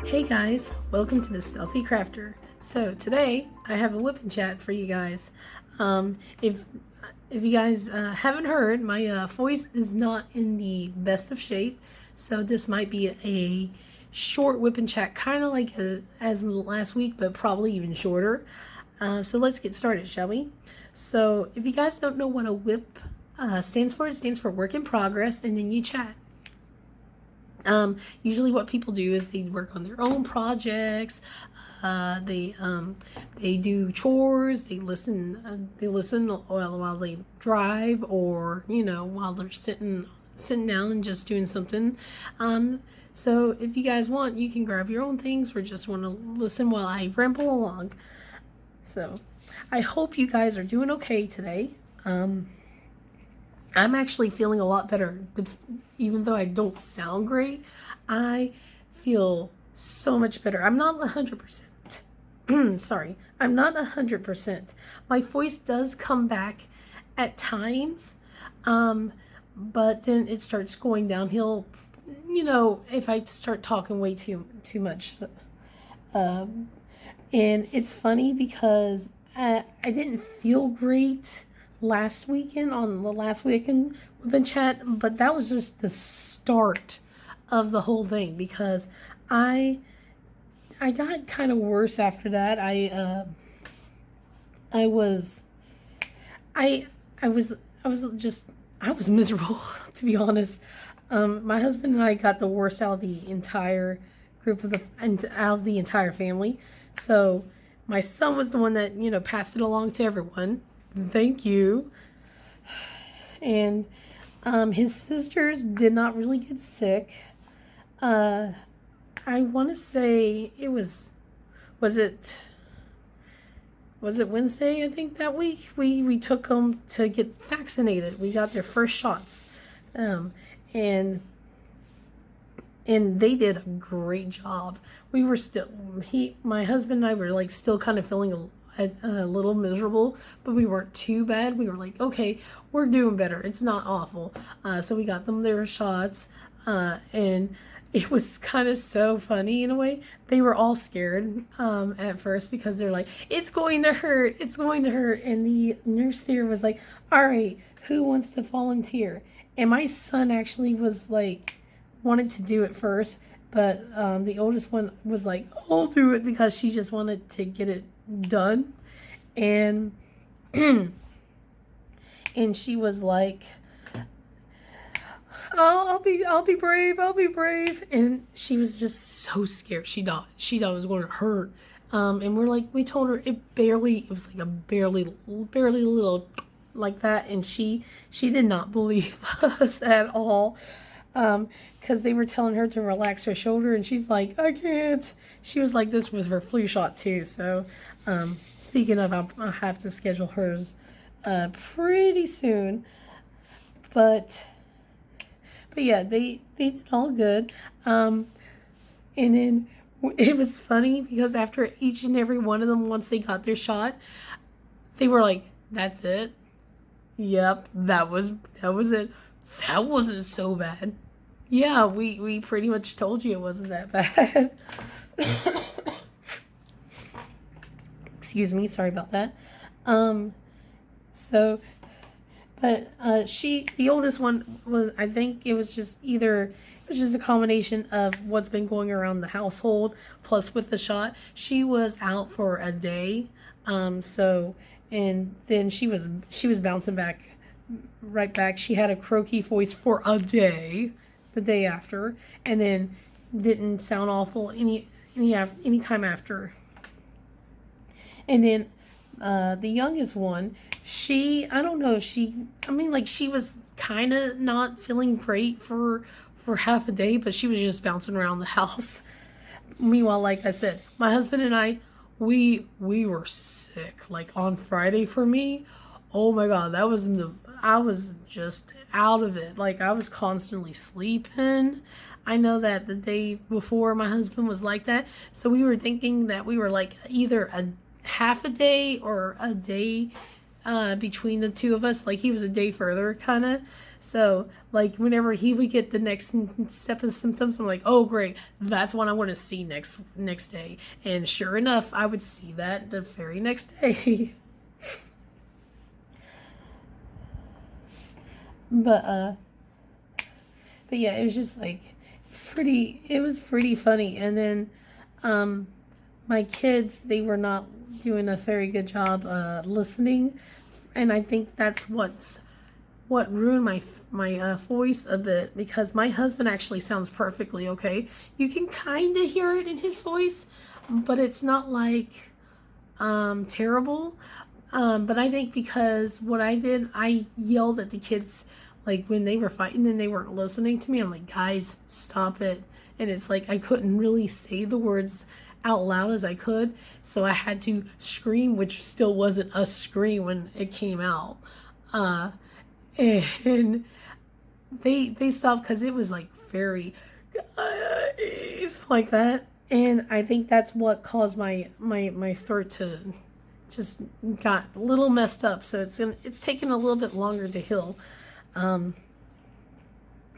Hey guys, welcome to the Stealthy Crafter. So today I have a Wip Chat for you guys. If you guys haven't heard, my voice is not in the best of shape, so this might be a short Wip Chat, kind of like as last week, but probably even shorter. So let's get started, shall we? So if you guys don't know what a Wip stands for, it stands for work in progress, and then you chat. Usually what people do is they work on their own projects, they do chores, they listen while they drive, or while they're sitting down and just doing something. So if you guys want, you can grab your own things or just want to listen while I ramble along. So I hope you guys are doing okay today. I'm actually feeling a lot better. Even though I don't sound great, I feel so much better. I'm not 100%. Sorry, I'm not 100%. My voice does come back at times, but then it starts going downhill, if I start talking way too much. And it's funny because I didn't feel great last weekend we've been chat, but that was just the start of the whole thing, because I got kind of worse after that. I was miserable to be honest. My husband and I got the worst out of the entire out of the entire family. So my son was the one that passed it along to everyone. Thank you. And his sisters did not really get sick. I want to say it was it Wednesday, I think, that week we took them to get vaccinated. We got their first shots. And they did a great job. We were still, my husband and I were like still kind of feeling a little miserable, but we weren't too bad. We were like, okay, we're doing better. It's not awful. So we got them their shots, and it was kind of so funny in a way. They were all scared at first, because they're like, it's going to hurt, and the nurse there was like, all right, who wants to volunteer? And my son actually was like, wanted to do it first, but the oldest one was like, I'll do it, because she just wanted to get it done. And and she was like, I'll be brave, and she was just so scared. She thought it was going to hurt. And we told her it was like a barely little like that, and she did not believe us at all. Because they were telling her to relax her shoulder, and she's like, I can't. She was like this with her flu shot too. So, speaking of, I'll have to schedule hers pretty soon. But yeah, they did all good. And then it was funny because after each and every one of them, once they got their shot, they were like, "That's it." Yep, that was it. That wasn't so bad. Yeah, we pretty much told you it wasn't that bad. Excuse me, sorry about that. The oldest one was, I think it was just a combination of what's been going around the household, plus with the shot. She was out for a day, and then she was bouncing right back. She had a croaky voice for a day, the day after, and then didn't sound awful any time after. And then the youngest one, she was kind of not feeling great for half a day, but she was just bouncing around the house. Meanwhile, like I said, my husband and I, we were sick. Like on Friday for me, oh my God, I was just out of it. Like I was constantly sleeping. I know that the day before my husband was like that. So we were thinking that we were like either a half a day or a day between the two of us. Like he was a day further, kind of. So like whenever he would get the next step of symptoms, I'm like, oh great, that's what I want to see next day. And sure enough, I would see that the very next day. but but yeah, it was just like it was pretty funny. And then my kids, they were not doing a very good job listening, and I think that's what ruined my voice a bit, because my husband actually sounds perfectly okay. You can kind of hear it in his voice, but it's not like terrible. But I think because what I did, I yelled at the kids like when they were fighting and they weren't listening to me. I'm like, guys, stop it. And it's like I couldn't really say the words out loud as I could, so I had to scream, which still wasn't a scream when it came out. And they stopped because it was like very like that, and I think that's what caused my throat to just got a little messed up. So it's taken a little bit longer to heal.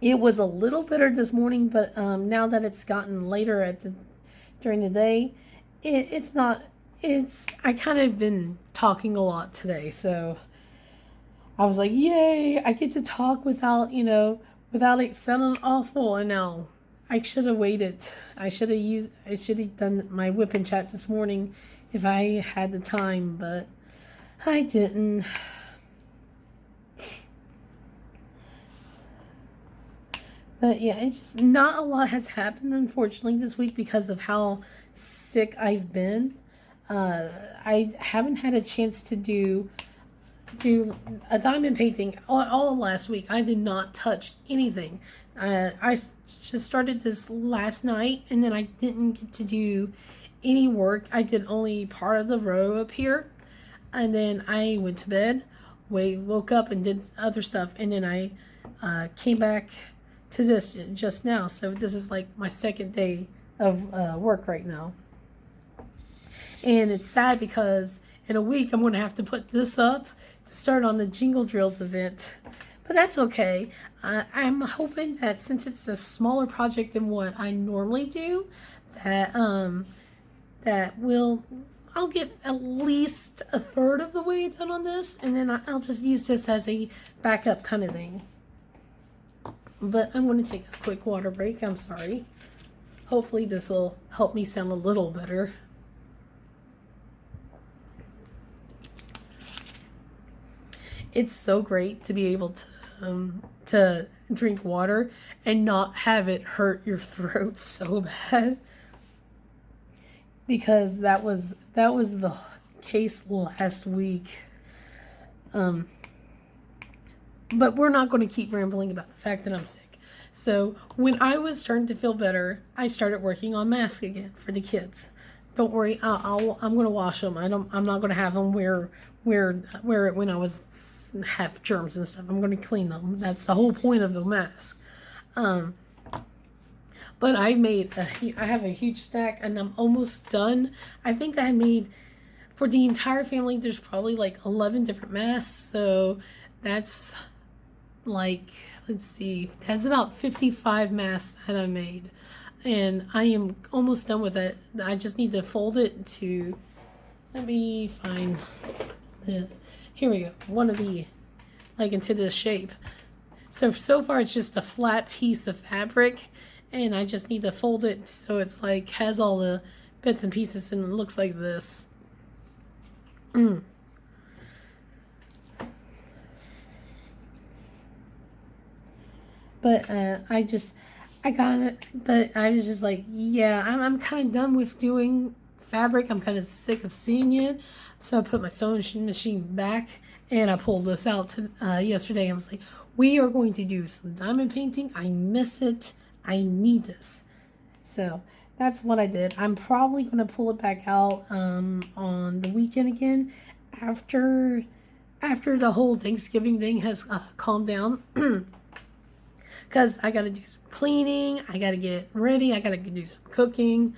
It was a little better this morning, but now that it's gotten later during the day, it's not. I kind of been talking a lot today, so I was like, yay, I get to talk without it sounding awful. And now I should have waited. I should have done my Whip Chat this morning if I had the time, but I didn't. But yeah, it's just not a lot has happened, unfortunately, this week because of how sick I've been. I haven't had a chance to do a diamond painting all last week. I did not touch anything. I just started this last night, and then I didn't get to do any work. I did only part of the row up here, and then I went to bed, woke up and did other stuff, and then I came back to this just now. So this is like my second day of work right now, and it's sad because in a week I'm going to have to put this up to start on the Jingle Drills event, but that's okay. I'm hoping that since it's a smaller project than what I normally do, that I'll get at least a third of the way done on this, and then I'll just use this as a backup kind of thing. But I'm going to take a quick water break. I'm sorry. Hopefully this will help me sound a little better. It's so great to be able to drink water and not have it hurt your throat so bad, because that was the case last week. But we're not going to keep rambling about the fact that I'm sick. So when I was starting to feel better, I started working on masks again for the kids. Don't worry, I'm going to wash them. I'm not going to have them wear it when I have germs and stuff. I'm going to clean them. That's the whole point of the mask. But I have a huge stack, and I'm almost done. I think I made, for the entire family, there's probably like 11 different masks. So that's like, let's see, that's about 55 masks that I made. And I am almost done with it. I just need to fold it to, let me find here we go. One of the, like into this shape. So far it's just a flat piece of fabric, and I just need to fold it so it's like has all the bits and pieces, and it looks like this. But I got it, but I was just like, yeah, I'm kind of done with doing fabric. I'm kind of sick of seeing it. So I put my sewing machine back, and I pulled this out yesterday. I was like, we are going to do some diamond painting. I miss it. I need this. So that's what I did. I'm probably going to pull it back out on the weekend again after the whole Thanksgiving thing has calmed down. Because I got to do some cleaning. I got to get ready. I got to do some cooking.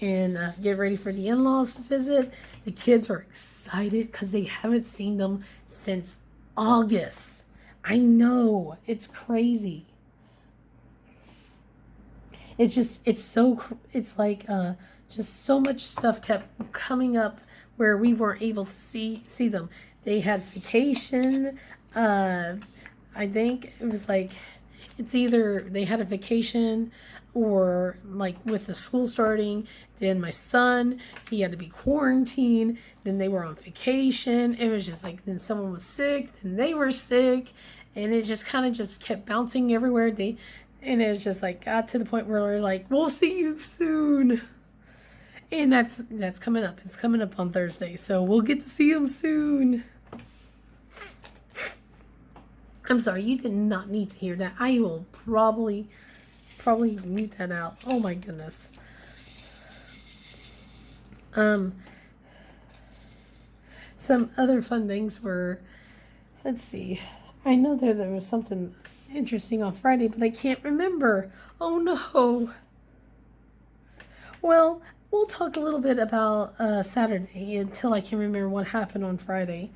and get ready for the in-laws to visit. The kids are excited because they haven't seen them since August. I know, it's crazy. It's like just so much stuff kept coming up where we weren't able to see them. They had vacation. I think it was like, it's either they had a vacation or like with the school starting, then my son, he had to be quarantined, then they were on vacation. It was just like, then someone was sick, then they were sick, and it just kind of just kept bouncing everywhere. And it was just like, got to the point where we're like, we'll see you soon. And that's coming up. It's coming up on Thursday, so we'll get to see him soon. I'm sorry, you did not need to hear that. I will probably mute that out. Oh my goodness. Some other fun things were, let's see. I know there was something interesting on Friday, but I can't remember. Oh no. Well, we'll talk a little bit about Saturday until I can remember what happened on Friday.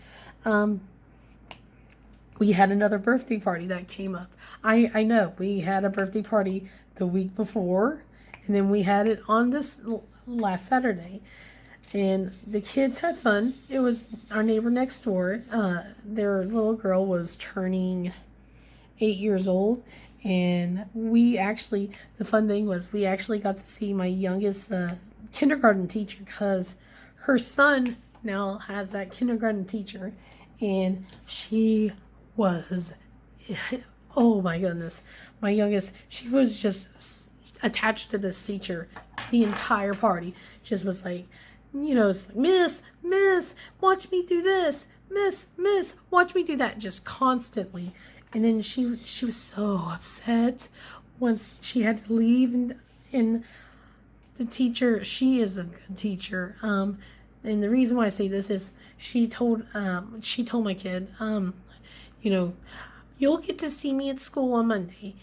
We had another birthday party that came up. I know, we had a birthday party the week before, and then we had it on this last Saturday. And the kids had fun. It was our neighbor next door. Their little girl was turning 8 years old. And the fun thing was we actually got to see my youngest kindergarten teacher, because her son now has that kindergarten teacher. And she was, oh my goodness, my youngest, she was just attached to this teacher the entire party. Just was like, it's like, miss, watch me do this, miss, watch me do that, just constantly. And then she was so upset once she had to leave, and the teacher, she is a good teacher. And the reason why I say this is she told my kid, you'll get to see me at school on Monday.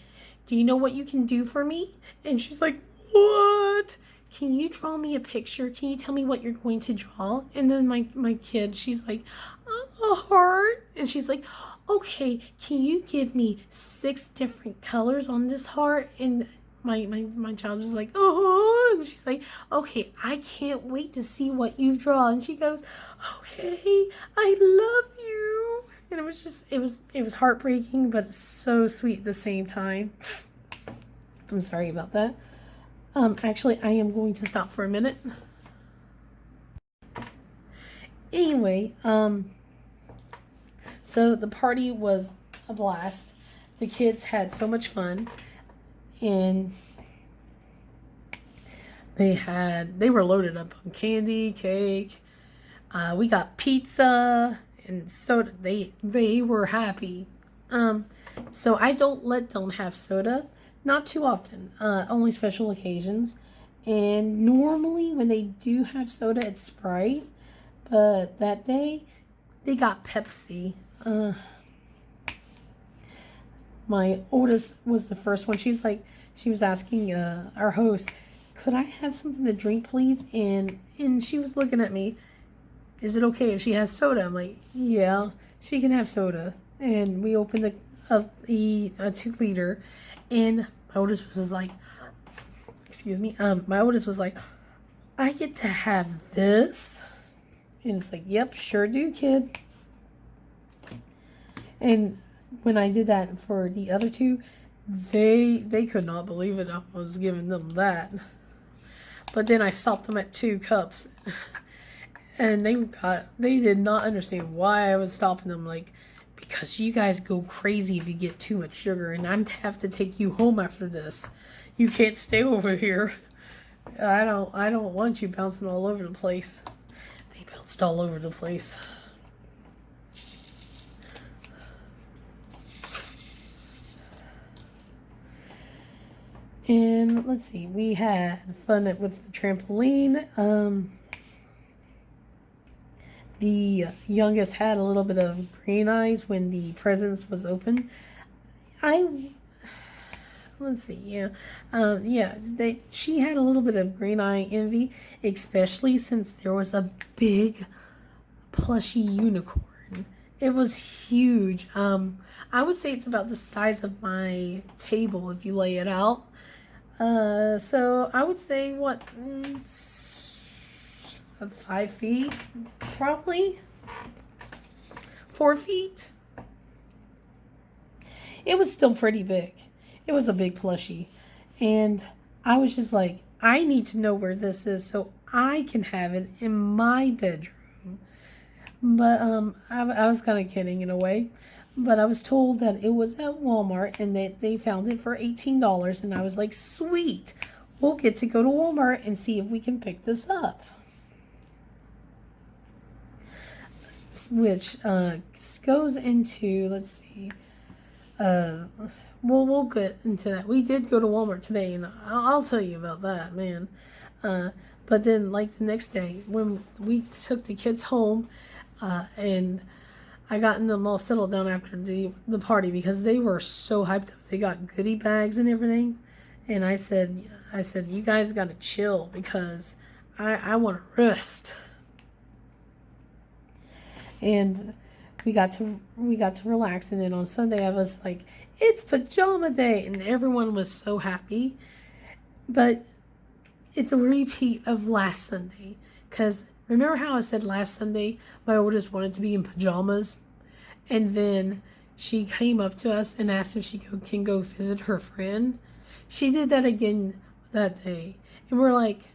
Do you know what you can do for me? And she's like, what? Can you draw me a picture? Can you tell me what you're going to draw? And then my kid, she's like, a heart. And she's like, okay, can you give me 6 different colors on this heart? And my child was like, oh, and she's like, okay, I can't wait to see what you draw. And she goes, okay, I love you. And it was just, it was heartbreaking, but so sweet at the same time. I'm sorry about that. Actually, I am going to stop for a minute. Anyway, so the party was a blast. The kids had so much fun, and they were loaded up on candy, cake. We got pizza and soda. They were happy. So I don't let them have soda. Not too often, only special occasions. And normally when they do have soda, it's Sprite. But that day, they got Pepsi. My oldest was the first one. She was asking our host, could I have something to drink, please? And she was looking at me, is it okay if she has soda? I'm like, yeah, she can have soda. And we opened the 2-liter, and my oldest was like, my oldest was like, I get to have this? And it's like, yep, sure do, kid. And when I did that for the other 2, they could not believe it. I was giving them that. But then I stopped them at 2 cups. And they did not understand why I was stopping them. Like, because you guys go crazy if you get too much sugar, and I'm to have to take you home after this. You can't stay over here. I don't want you bouncing all over the place. They bounced all over the place. And let's see, we had fun with the trampoline. The youngest had a little bit of green eyes when the presents was open. let's see. Yeah. She had a little bit of green eye envy, especially since there was a big plushy unicorn. It was huge. I would say it's about the size of my table if you lay it out. So I would say what, 5 feet, probably 4 feet. It was still pretty big. It was a big plushie, and I was just like, I need to know where this is so I can have it in my bedroom. But I was kind of kidding in a way. But I was told that it was at Walmart and that they found it for $18. And I was like, sweet, we'll get to go to Walmart and see if we can pick this up. Which goes into, let's see, we'll get into that. We did go to Walmart today, and I'll tell you about that, man. But then, like, the next day, when we took the kids home, and I got them all settled down after the party because they were so hyped up. They got goodie bags and everything. And I said, you guys got to chill because I want to rest. And we got to relax. And then on Sunday, I was like, it's pajama day. And everyone was so happy. But it's a repeat of last Sunday. Because remember how I said last Sunday my oldest wanted to be in pajamas? And then she came up to us and asked if she can go visit her friend. She did that again that day. And we're like,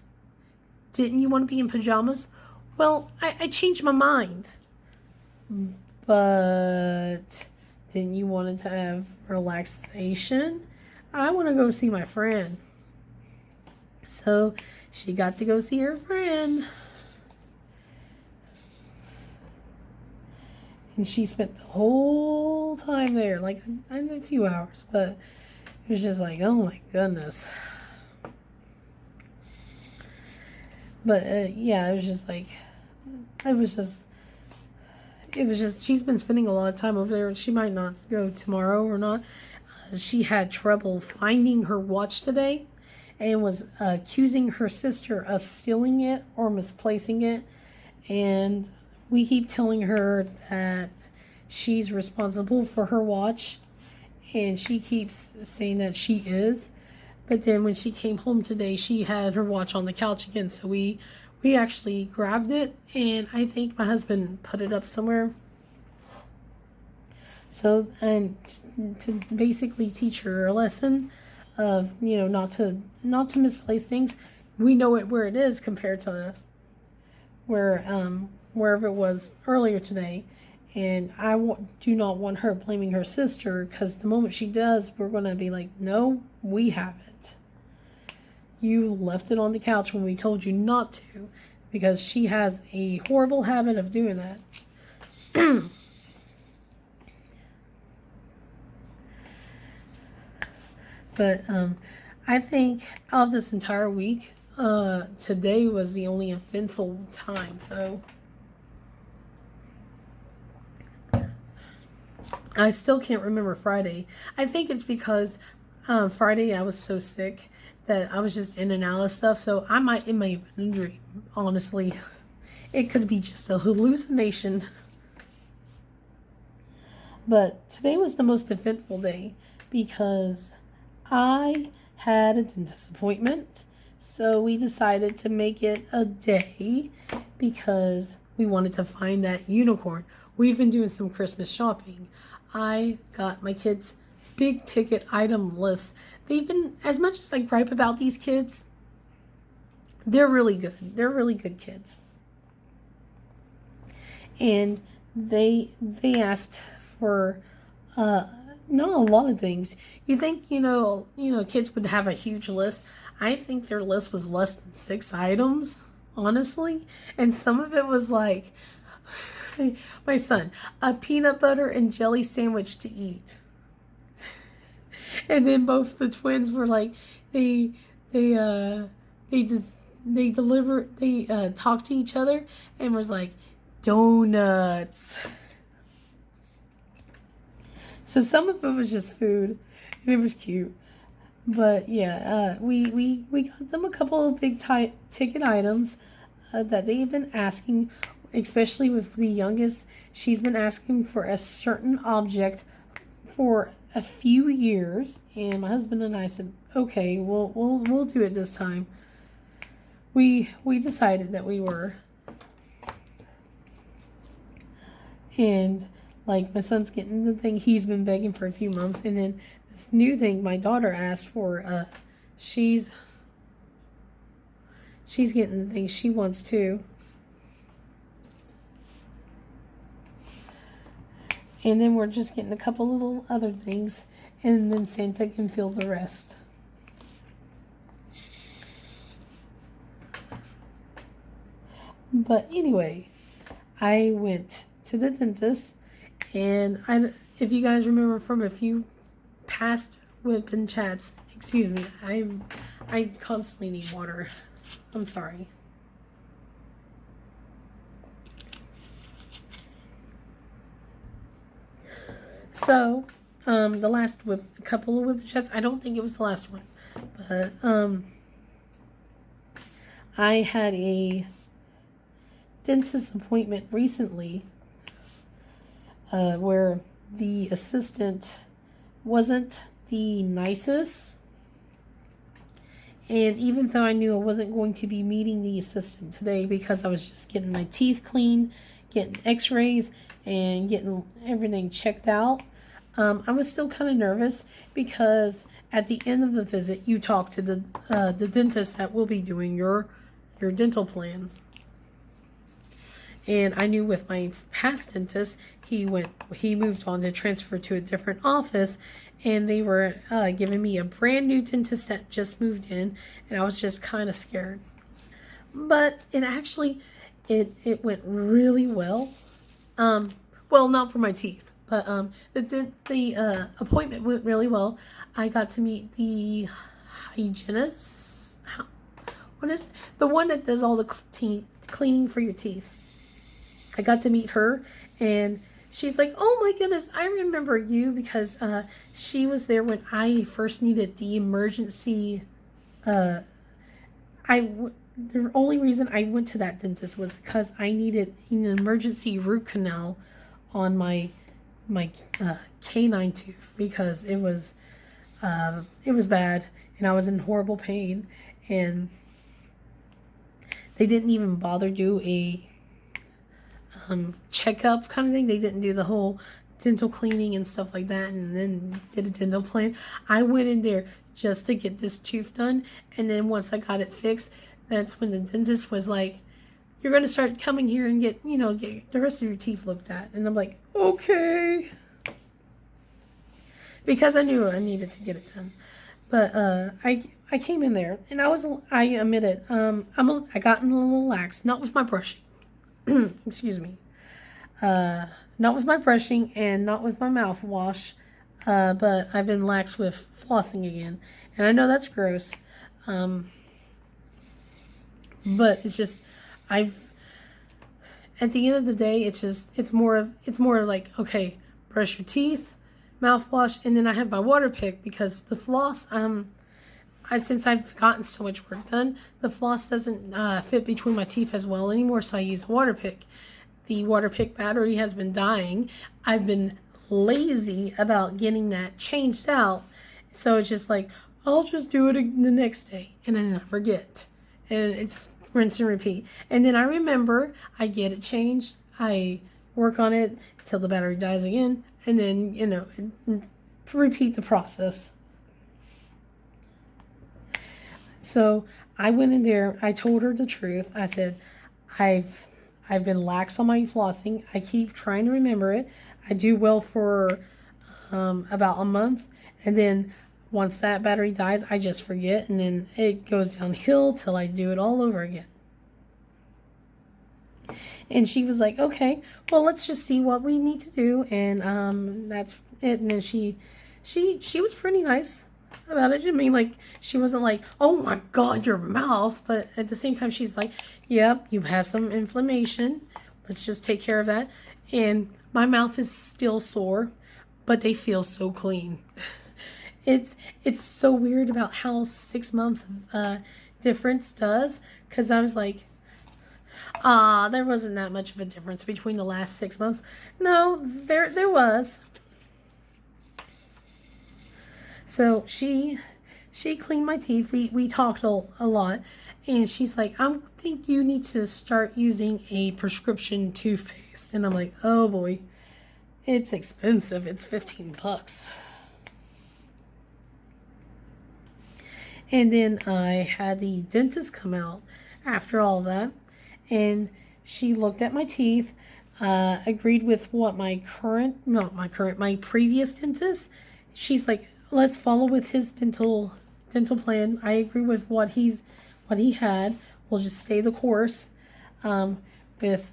didn't you want to be in pajamas? Well, I changed my mind. But didn't you want to have relaxation? I want to go see my friend. So she got to go see her friend. And she spent the whole time there, like a few hours, but it was just like, oh my goodness. But yeah, it was just, she's been spending a lot of time over there. She might not go tomorrow or not. She had trouble finding her watch today and was accusing her sister of stealing it or misplacing it. And we keep telling her that she's responsible for her watch, and she keeps saying that she is. But then when she came home today, she had her watch on the couch again. So we actually grabbed it, and I think my husband put it up somewhere. So, and to basically teach her a lesson of, not to misplace things. We know it where it is compared to wherever it was earlier today. And I do not want her blaming her sister, because the moment she does, we're going to be like, no, we have it. You left it on the couch when we told you not to, because she has a horrible habit of doing that. But I think out of this entire week, today was the only eventful time, though. I still can't remember Friday. I think it's because Friday I was so sick that I was just in and out of stuff. So it might have been a dream, honestly. It could be just a hallucination. But today was the most eventful day because I had a dentist appointment. So we decided to make it a day because we wanted to find that unicorn. We've been doing some Christmas shopping. I got my kids big ticket item lists. They've been, as much as I gripe about these kids, they're really good. They're really good kids. And they asked for not a lot of things. You think, kids would have a huge list. I think their list was less than 6 items, honestly. And some of it was like, my son, a peanut butter and jelly sandwich to eat. And then both the twins were like, they talked to each other and was like, donuts. So some of it was just food, and it was cute. But yeah, we got them a couple of big ticket items that they've been asking, especially with the youngest. She's been asking for a certain object for a few years, and my husband and I said, okay, we'll do it this time. We decided that we were. And like my son's getting the thing he's been begging for a few months, and then this new thing my daughter asked for, she's getting the thing she wants too. And then we're just getting a couple little other things, and then Santa can fill the rest. But anyway, I went to the dentist, and if you guys remember from a few past Wip and Chats, excuse me, I constantly need water. I'm sorry. So, the last couple of Wip Chats, I don't think it was the last one, but I had a dentist appointment recently where the assistant wasn't the nicest, and even though I knew I wasn't going to be meeting the assistant today because I was just getting my teeth cleaned, getting x-rays, and getting everything checked out, I was still kind of nervous because at the end of the visit you talk to the dentist that will be doing your dental plan. And I knew with my past dentist, he moved on to transfer to a different office, and they were giving me a brand new dentist that just moved in, and I was just kind of scared. But it went really well. Well, not for my teeth, but the appointment went really well. I got to meet the hygienist. What is the one that does all the cleaning for your teeth? I got to meet her, and she's like, oh my goodness, I remember you because she was there when I first needed the emergency. The only reason I went to that dentist was because I needed an emergency root canal on my canine tooth because it was bad and I was in horrible pain, and they didn't even bother do a checkup kind of thing. They didn't do the whole dental cleaning and stuff like that and then did a dental plan. I went in there just to get this tooth done, and then once I got it fixed, that's when the dentist was like, you're going to start coming here and get the rest of your teeth looked at. And I'm like, okay, because I knew I needed to get it done. But I came in there, and I admit it, I got a little lax, not with my brushing. Excuse me. Not with my brushing and not with my mouthwash, but I've been lax with flossing again. And I know that's gross. But it's just, at the end of the day, it's more like, okay, brush your teeth, mouthwash, and then I have my water pick because the floss, since I've gotten so much work done, the floss doesn't fit between my teeth as well anymore, so I use a water pick. The water pick battery has been dying. I've been lazy about getting that changed out, so it's just like, I'll just do it the next day, and then I forget. And it's rinse and repeat. And then I remember, I get it changed, I work on it till the battery dies again, and then, repeat the process. So I went in there, I told her the truth. I said, I've been lax on my flossing. I keep trying to remember it. I do well for about a month, and then once that battery dies, I just forget, and then it goes downhill till I do it all over again. And she was like, okay, well, let's just see what we need to do, and that's it. And then she was pretty nice about it. I mean, like, she wasn't like, oh my God, your mouth. But at the same time, she's like, yep, you have some inflammation. Let's just take care of that. And my mouth is still sore, but they feel so clean. It's so weird about how 6 months difference does, because I was like, there wasn't that much of a difference between the last 6 months. No, there was. So she cleaned my teeth. We talked a lot, and she's like, I think you need to start using a prescription toothpaste. And I'm like, oh boy, it's expensive. It's $15. And then I had the dentist come out after all that, and she looked at my teeth, agreed with what my previous dentist. She's like, let's follow with his dental plan. I agree with what he had. We'll just stay the course. With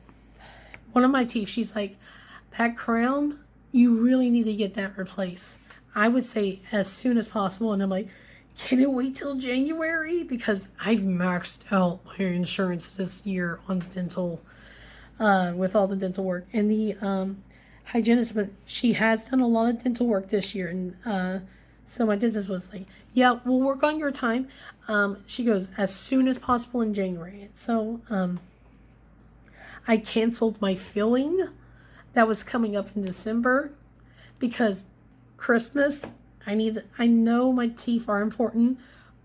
one of my teeth, she's like, that crown, you really need to get that replaced. I would say as soon as possible. And I'm like, can it wait till January? Because I've maxed out my insurance this year on dental, with all the dental work. And the hygienist, but she has done a lot of dental work this year. And so my dentist was like, yeah, we'll work on your time. She goes, as soon as possible in January. So I canceled my filling that was coming up in December, because Christmas, I know my teeth are important,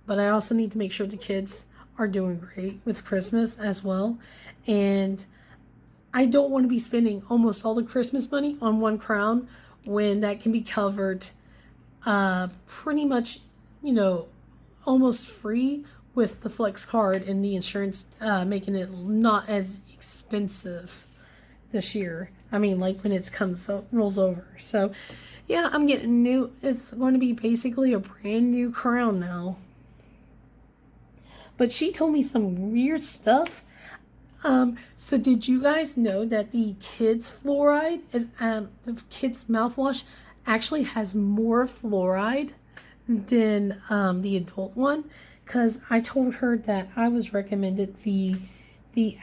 but I also need to make sure the kids are doing great with Christmas as well. And I don't want to be spending almost all the Christmas money on one crown when that can be covered pretty much, almost free with the Flex card and the insurance, making it not as expensive this year. I mean, like when it rolls over. So yeah, I'm getting new. It's going to be basically a brand new crown now. But she told me some weird stuff. So did you guys know that the kids fluoride the kids mouthwash actually has more fluoride than the adult one? Because I told her that I was recommended the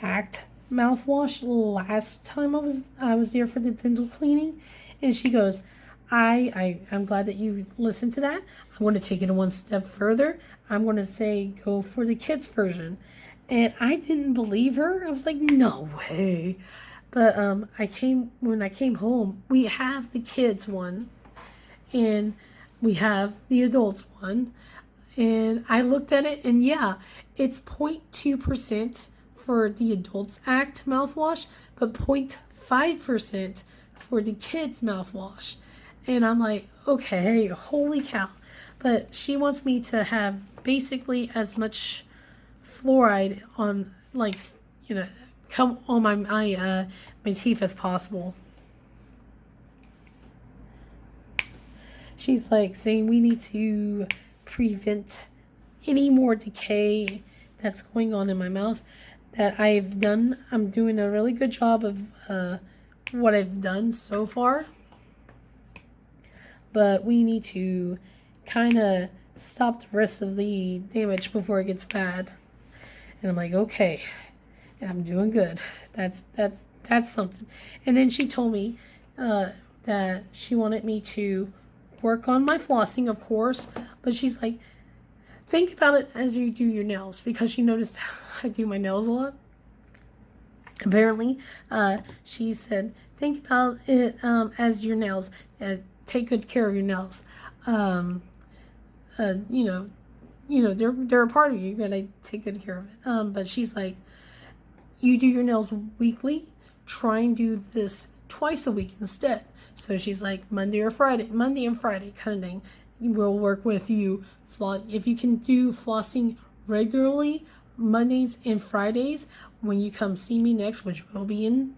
Act mouthwash last time I was there for the dental cleaning, and she goes, I'm glad that you listened to that. I'm going to take it one step further. I'm going to say go for the kids version. And I didn't believe her. I was like, no way. But when I came home, we have the kids one and we have the adults one. And I looked at it, and yeah, it's 0.2% for the Adults Act mouthwash, but 0.5% for the kids mouthwash. And I'm like, okay, holy cow. But she wants me to have basically as much fluoride on, come on my teeth as possible. She's like saying we need to prevent any more decay that's going on in my mouth that I've done. I'm doing a really good job of what I've done so far. But we need to kind of stop the rest of the damage before it gets bad. And I'm like, okay. And I'm doing good. That's something. And then she told me that she wanted me to work on my flossing, of course. But she's like, think about it as you do your nails, because she noticed I do my nails a lot. Apparently, she said, think about it as your nails. Take good care of your nails. They're a part of you. You gotta take good care of it. But she's like, you do your nails weekly. Try and do this twice a week instead. So she's like, Monday and Friday kind of thing. We'll work with you. If you can do flossing regularly, Mondays and Fridays, when you come see me next, which will be in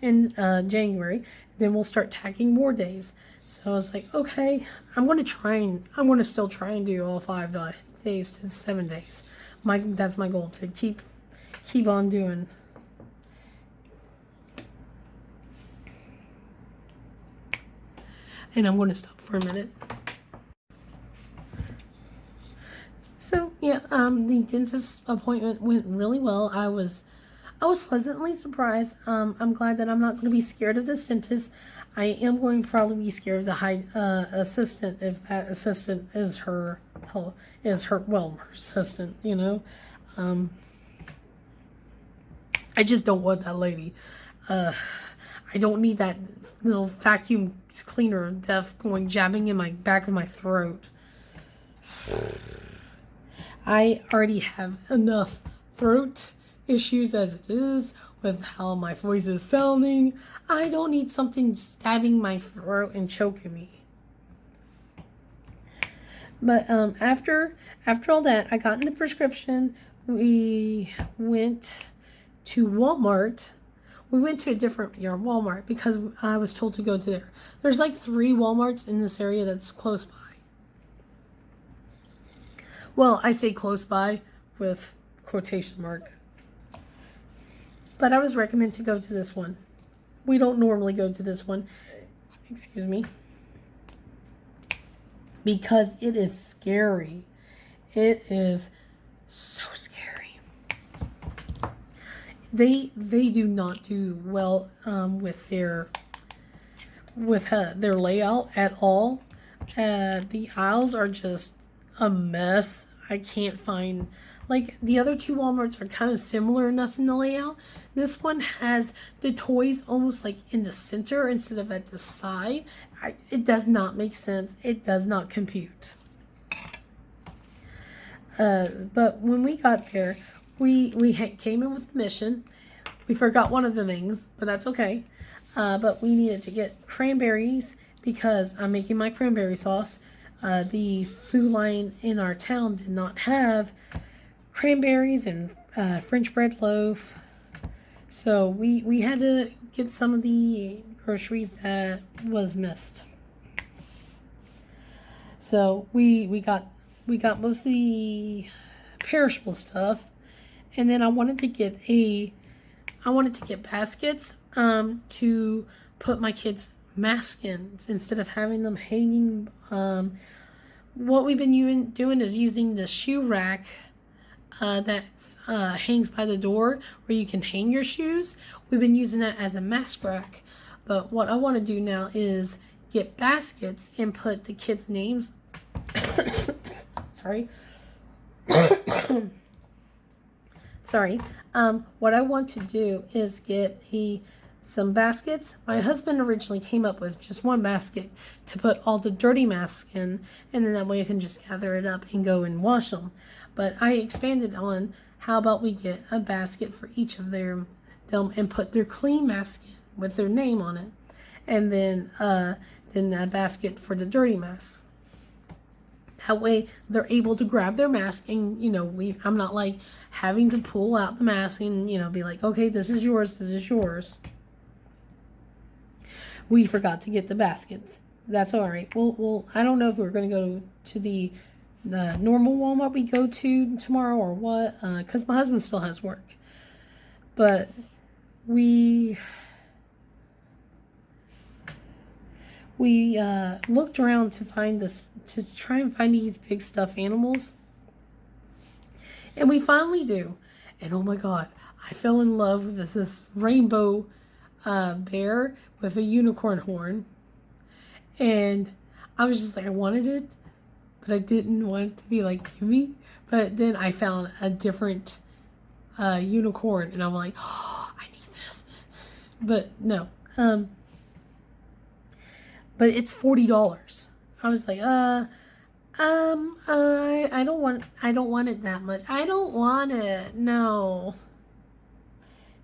January, then we'll start tacking more days. So I was like, okay, I'm going to still try and do all 5 days to 7 days. That's my goal, to keep on doing. And I'm going to stop for a minute. So yeah, the dentist appointment went really well. I was pleasantly surprised. I'm glad that I'm not going to be scared of this dentist. I am going to probably be scared of the high assistant if that assistant is her her assistant. I just don't want that lady. I don't need that little vacuum cleaner of death jabbing in my back of my throat. I already have enough throat issues as it is with how my voice is sounding. I don't need something stabbing my throat and choking me. But after all that, I got in the prescription. We went to Walmart. We went to a different Walmart because I was told to go to there. There's like 3 Walmarts in this area that's close by. Well, I say close by with quotation mark. But I was recommended to go to this one. We don't normally go to this one. Excuse me. Because it is scary. It is so scary. They do not do well with their layout at all. The aisles are just a mess. I can't find, like, the other 2 Walmarts are kind of similar enough in the layout. This one has the toys almost like in the center instead of at the side. It does not make sense. It does not compute. But when we got there, we came in with the mission. We forgot one of the things, but that's okay. But we needed to get cranberries because I'm making my cranberry sauce. The food line in our town did not have cranberries and French bread loaf. So we had to get some of the groceries that was missed. So we got most of the perishable stuff, and then I wanted to get baskets to put my kids' masks in instead of having them hanging. What we've been doing is using the shoe rack that hangs by the door where you can hang your shoes. We've been using that as a mask rack. But what I want to do now is get baskets and put the kids' names. Sorry. Sorry. What I want to do is get some baskets. My husband originally came up with just one basket to put all the dirty masks in, and then that way I can just gather it up and go and wash them. But I expanded on how about we get a basket for each of them and put their clean mask in with their name on it, and then a basket for the dirty mask. That way they're able to grab their mask and, I'm not like having to pull out the mask and, be like, okay, this is yours, this is yours. We forgot to get the baskets. That's all right. Well, I don't know if we're going to go to the normal Walmart we go to tomorrow or what, because my husband still has work. But we looked around to try and find these big stuffed animals. And we finally do. And oh my God, I fell in love with this rainbow bear with a unicorn horn. And I was just like, I wanted it, but I didn't want it to be like, give me. But then I found a different unicorn, and I'm like, oh, I need this. But no. But it's $40. I was like, I don't want it that much. I don't want it. No.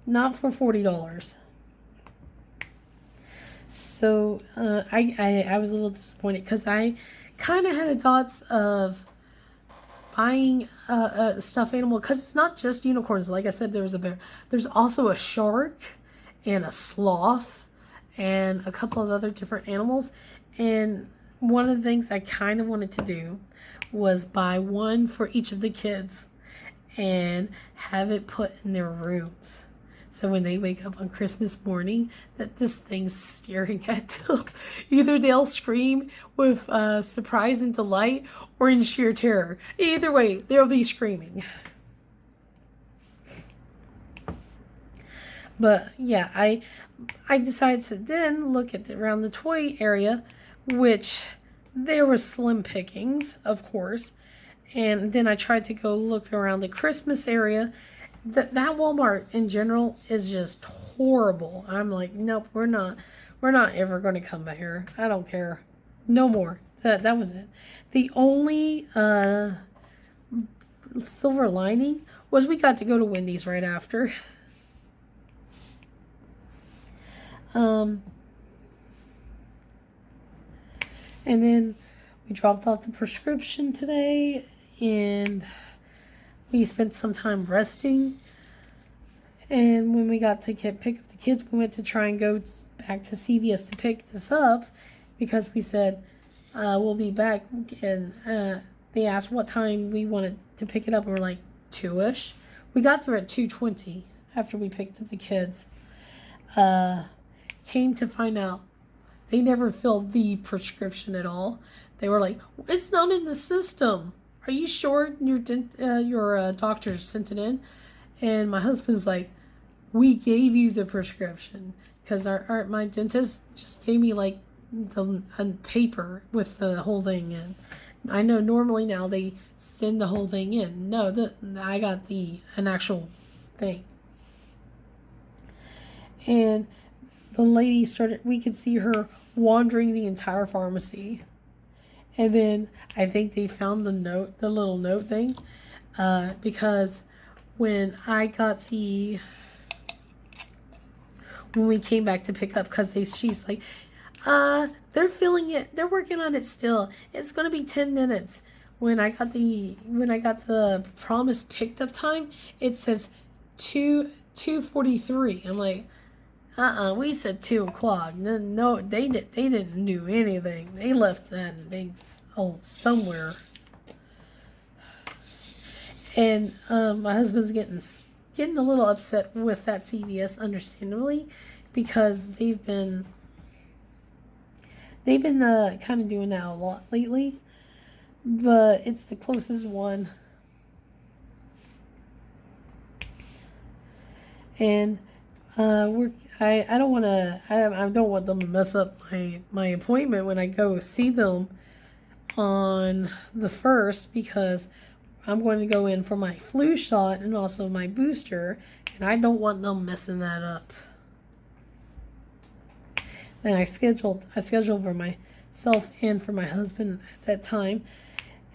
Not for $40. So, I was a little disappointed because I kind of had thoughts of buying a stuffed animal, because it's not just unicorns. Like I said, there was a bear. There's also a shark and a sloth and a couple of other different animals. And one of the things I kind of wanted to do was buy one for each of the kids and have it put in their rooms. So when they wake up on Christmas morning, that this thing's staring at them. Either they'll scream with surprise and delight or in sheer terror. Either way, they'll be screaming. But yeah, I decided to then look at around the toy area, which there was slim pickings, of course. And then I tried to go look around the Christmas area. That Walmart in general is just horrible. I'm like, nope, we're not ever going to come back here. I don't care, no more. That was it. The only silver lining was we got to go to Wendy's right after. And then we dropped off the prescription today, and we spent some time resting. And when we got to pick up the kids, we went to try and go back to CVS to pick this up, because we said we'll be back. And they asked what time we wanted to pick it up, and we're like 2ish. We got there at 2:20 after we picked up the kids. Came to find out they never filled the prescription at all. They were like, it's not in the system. Are you sure your doctor sent it in? And my husband's like, we gave you the prescription, because my dentist just gave me like a paper with the whole thing in. I know normally now they send the whole thing in. No, I got an actual thing. And the lady we could see her wandering the entire pharmacy. And then I think they found the little note thing, because when we came back to pick up, because she's like, they're filling it, they're working on it still. It's gonna be 10 minutes. When I got the promised picked up time, it says 2:43. I'm like, we said 2:00. No, they didn't do anything. They left that thing somewhere. And my husband's getting a little upset with that CVS, understandably, because they've been kind of doing that a lot lately. But it's the closest one. And I don't want them to mess up my appointment when I go see them on the 1st, because I'm going to go in for my flu shot and also my booster, and I don't want them messing that up. And I scheduled for myself and for my husband at that time.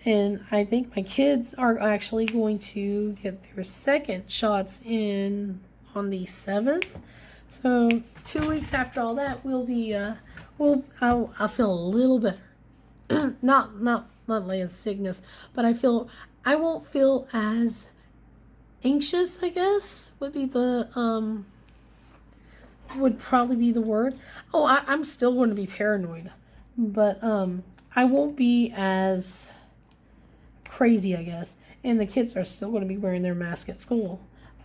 And I think my kids are actually going to get their second shots in on the 7th. So 2 weeks after all that, we'll be I'll feel a little better. not like a sickness, but I won't feel as anxious, I guess, would probably be the word. Oh, I'm still going to be paranoid, but I won't be as crazy, I guess. And the kids are still going to be wearing their mask at school,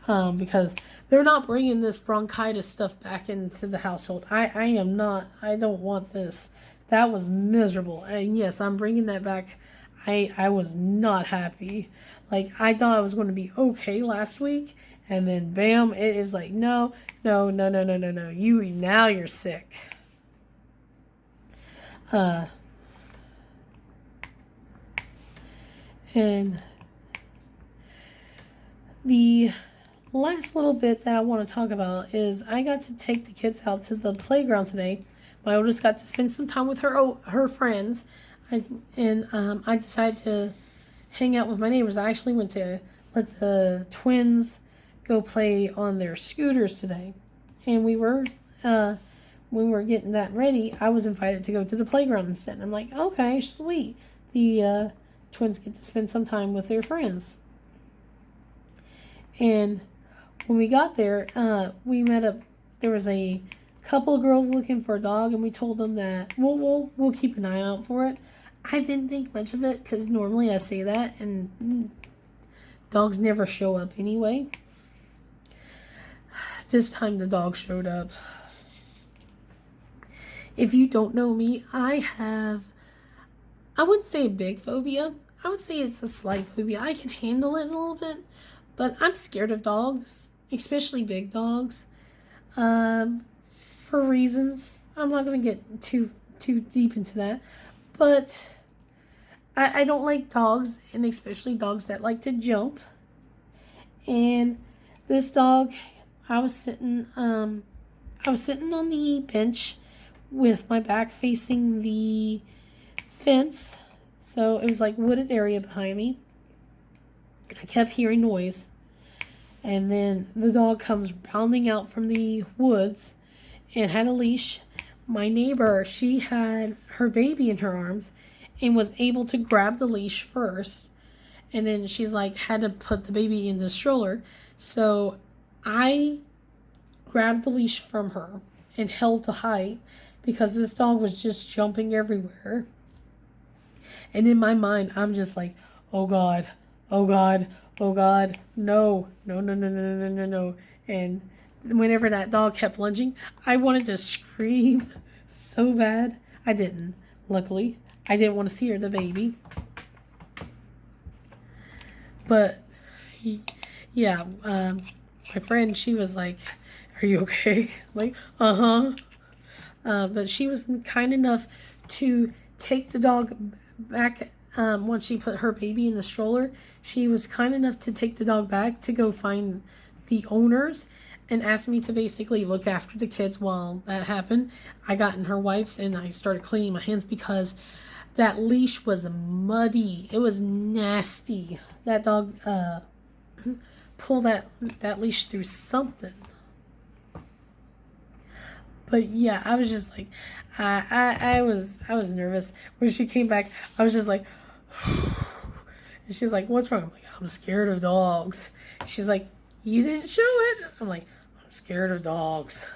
because they're not bringing this bronchitis stuff back into the household. I am not. I don't want this. That was miserable. And yes, I'm bringing that back. I was not happy. Like, I thought I was going to be okay last week, and then bam, it is like, no. Now you're sick. And the last little bit that I want to talk about is I got to take the kids out to the playground today. My oldest got to spend some time with her friends. I decided to hang out with my neighbors. I actually went to let the twins go play on their scooters today. And when we were getting that ready, I was invited to go to the playground instead. I'm like, okay, sweet. The twins get to spend some time with their friends. And when we got there, we met up. There was a couple of girls looking for a dog, and we told them that we'll keep an eye out for it. I didn't think much of it, because normally I say that, and dogs never show up anyway. This time the dog showed up. If you don't know me, I wouldn't say a big phobia. I would say it's a slight phobia. I can handle it a little bit, but I'm scared of dogs, especially big dogs. For reasons. I'm not going to get too deep into that. But I don't like dogs, and especially dogs that like to jump. And this dog, I was sitting on the bench with my back facing the fence. So it was like wooded area behind me. And I kept hearing noise. And then the dog comes bounding out from the woods and had a leash. My neighbor, she had her baby in her arms and was able to grab the leash first. And then she's like, had to put the baby in the stroller. So I grabbed the leash from her and held to height because this dog was just jumping everywhere. And in my mind, I'm just like, oh God, oh God, oh God, no, no, no, no, no, no, no, no. And whenever that dog kept lunging, I wanted to scream so bad. I didn't, luckily. I didn't want to see her, the baby. But, yeah, my friend, she was like, are you okay? Like, uh-huh. But she was kind enough to take the dog back once she put her baby in the stroller. She was kind enough to take the dog back to go find the owners and asked me to basically look after the kids while that happened. I got in her wipes and I started cleaning my hands because that leash was muddy. It was nasty. That dog pulled that leash through something. But yeah, I was just like, I was nervous when she came back. I was just like, and she's like, "What's wrong?" I'm like, "I'm scared of dogs." She's like, "You didn't show it." I'm like, "I'm scared of dogs."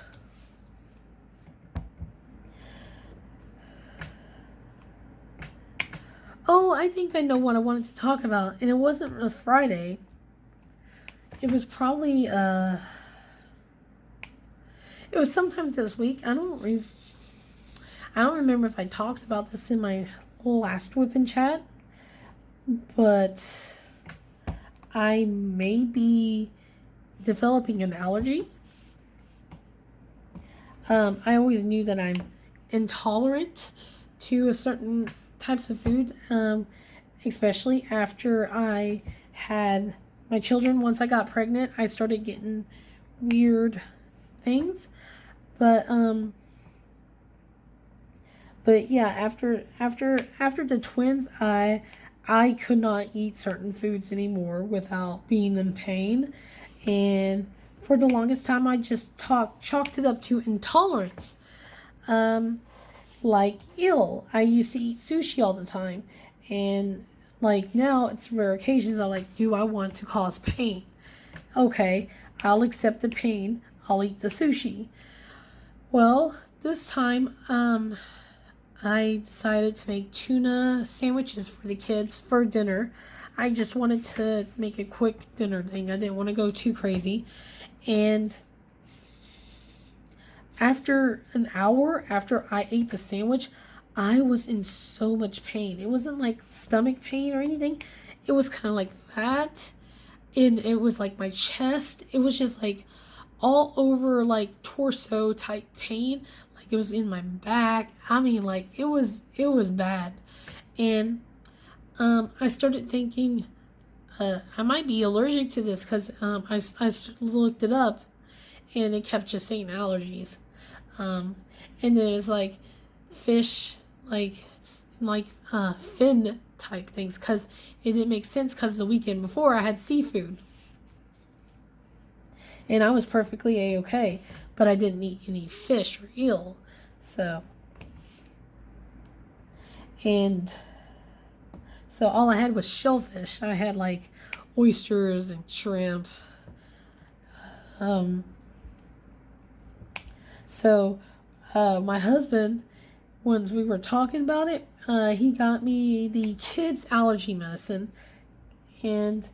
Oh, I think I know what I wanted to talk about, and it wasn't a Friday. It was probably it was sometime this week. I don't remember if I talked about this in my last Whip Chat, but I may be developing an allergy. I always knew that I'm intolerant to a certain types of food, especially after I had my children. Once I got pregnant, I started getting weird things, but yeah, after the twins, I could not eat certain foods anymore without being in pain, and for the longest time I just chalked it up to intolerance. Like ill. I used to eat sushi all the time, and like now it's rare occasions I'm like, do I want to cause pain? Okay, I'll accept the pain. I'll eat the sushi. Well, this time I decided to make tuna sandwiches for the kids for dinner. I just wanted to make a quick dinner thing. I didn't want to go too crazy. And after an hour after I ate the sandwich, I was in so much pain. It wasn't like stomach pain or anything. It was kind of like that. And it was like my chest. It was just like all over, like torso type pain. Like it was in my back. I mean, like it was bad. And I started thinking I might be allergic to this because I looked it up and it kept just saying allergies. And then it's like fish, like fin type things, because it didn't make sense because the weekend before I had seafood. And I was perfectly A-okay, but I didn't eat any fish or eel. So all I had was shellfish. I had like oysters and shrimp. So my husband, once we were talking about it, he got me the kids' allergy medicine. And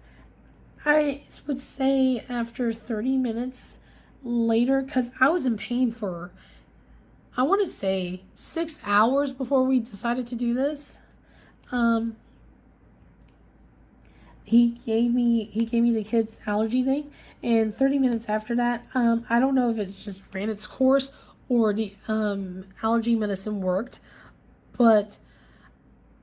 I would say after 30 minutes later, because I was in pain for, I want to say 6 hours before we decided to do this. he gave me the kids allergy thing, and 30 minutes after that, I don't know if it's just ran its course or the allergy medicine worked, but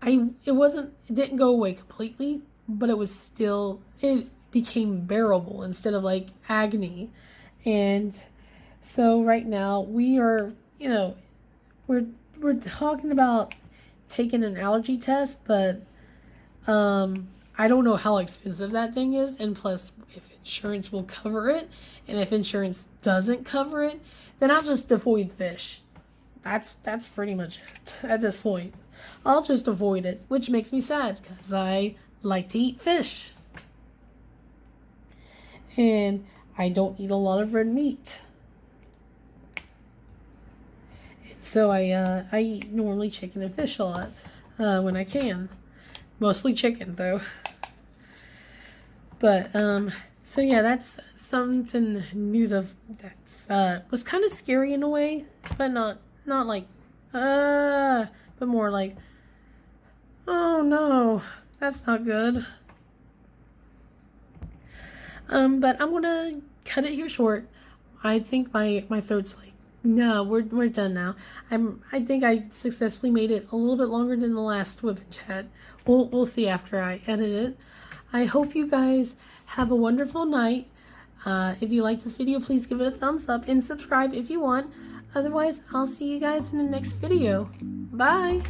it didn't go away completely, but it became bearable instead of like agony. And so right now we are, we're talking about taking an allergy test, but I don't know how expensive that thing is, and plus if insurance will cover it, and if insurance doesn't cover it, then I'll just avoid fish. That's pretty much it at this point. I'll just avoid it, which makes me sad because I like to eat fish. And I don't eat a lot of red meat. And so I eat normally chicken and fish a lot when I can. Mostly chicken though. But so yeah, that's something new that was kind of scary in a way, but not like but more like, oh no, that's not good. But I'm gonna cut it here short. I think my throat's like, no, we're done now. I think I successfully made it a little bit longer than the last Wip Chat. We'll see after I edit it. I hope you guys have a wonderful night. If you like this video, please give it a thumbs up and subscribe if you want. Otherwise, I'll see you guys in the next video. Bye!